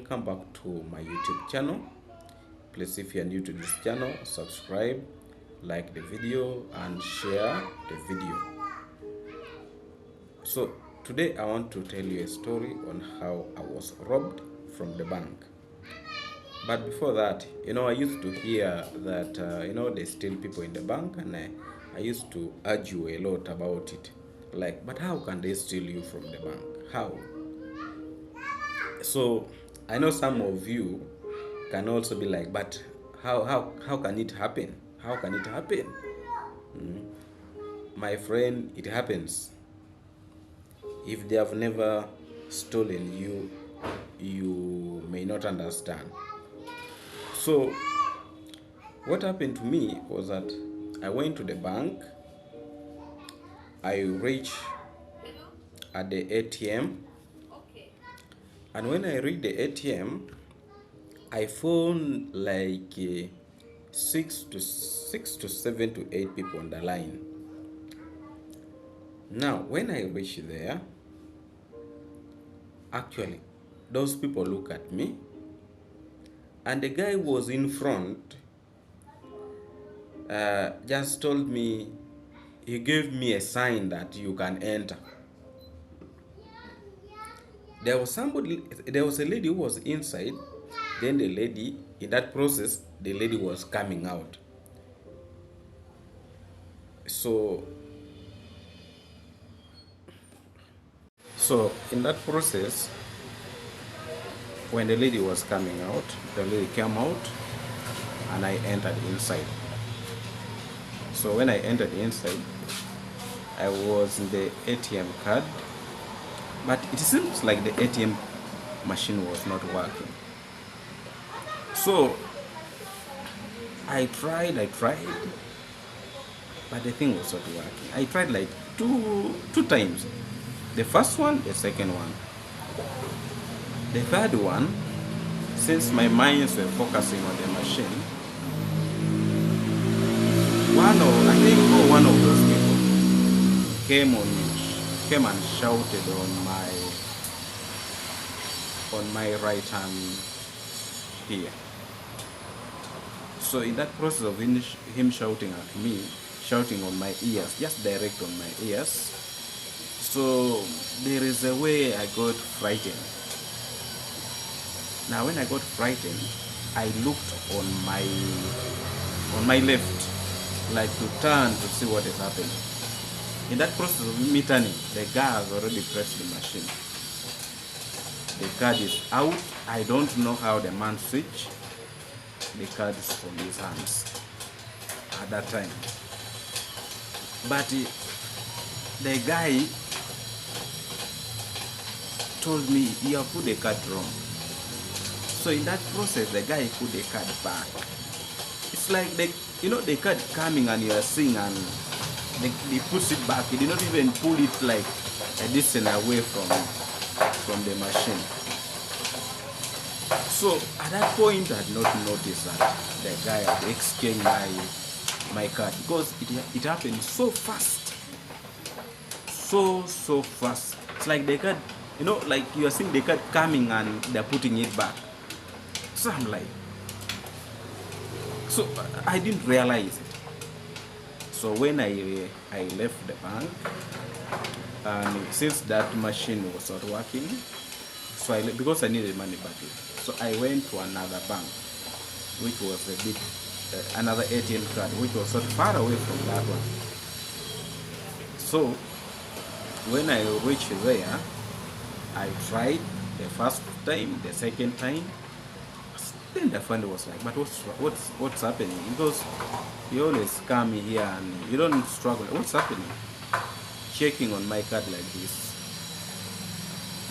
welcome back to my YouTube channel. Please, if you are new to this channel, subscribe, like the video and share the video. So today I want to tell you a story on how I was robbed from the bank. But before that, I used to hear that they steal people in the bank, and I used to argue a lot about it. Like, but how can they steal you from the bank? How? So I know some of you can also be like, but how can it happen? How can it happen? My friend, it happens. If they have never stolen you, you may not understand. So what happened to me was that I went to the bank. I reached at the ATM, and when I reached the ATM, I found like 7 to 8 people on the line. Now, when I reached there, actually, those people look at me, and the guy was in front just told me, he gave me a sign that you can enter. There was a lady who was inside. Then the lady, in that process, the lady was coming out. So in that process, when the lady was coming out, the lady came out and I entered inside. So when I entered inside, I was in the ATM card, but it seems like the ATM machine was not working. So I tried, but the thing was not working. I tried like two times. The first one, the second one. The third one, since my minds were focusing on the machine, one of those people came and shouted on my right hand here. So in that process of him shouting at me, shouting on my ears, just direct on my ears, so there is a way I got frightened. Now when I got frightened, I looked on my left, like to turn to see what is happening. In that process of me turning, the guy has already pressed the machine. The card is out. I don't know how the man switched. The card is from his hands at that time. But the guy told me, you have put the card wrong. So in that process, the guy put the card back. It's like the card coming and you are seeing, and he puts it back. He did not even pull it like a distance away from the machine. So at that point, I did not notice that the guy had exchanged my card, because it happened so fast, so fast. It's like the card, like you are seeing the card coming and they're putting it back. So I'm like, so I didn't realize it. So when I left the bank, and since that machine was not working, so because I needed money badly, so I went to another bank, which was another ATM card, which was not far away from that one. So when I reached there, I tried the first time, the second time. Then the friend was like, but what's happening? Because you always come here and you don't struggle. What's happening? Checking on my card like this.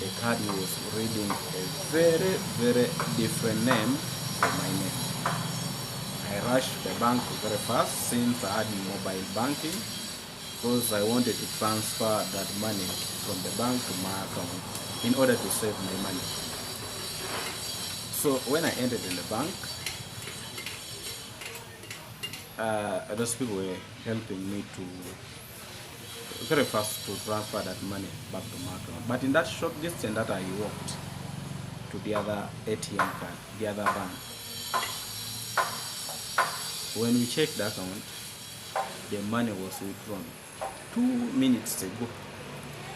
The card was reading a very, very different name for my name. I rushed the bank very fast, since I had mobile banking, because I wanted to transfer that money from the bank to my account in order to save my money. So when I entered in the bank, those people were helping me to very fast to transfer that money back to my account. But in that short distance that I walked to the other ATM card, the other bank. When we checked the account, the money was withdrawn 2 minutes ago.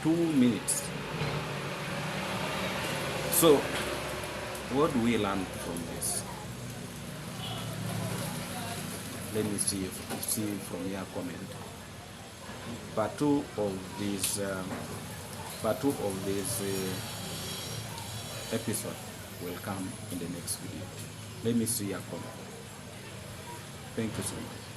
2 minutes. So, what do we learn from this? Let me see from your comment. Part two of this episode will come in the next video. Let me see your comment. Thank you so much.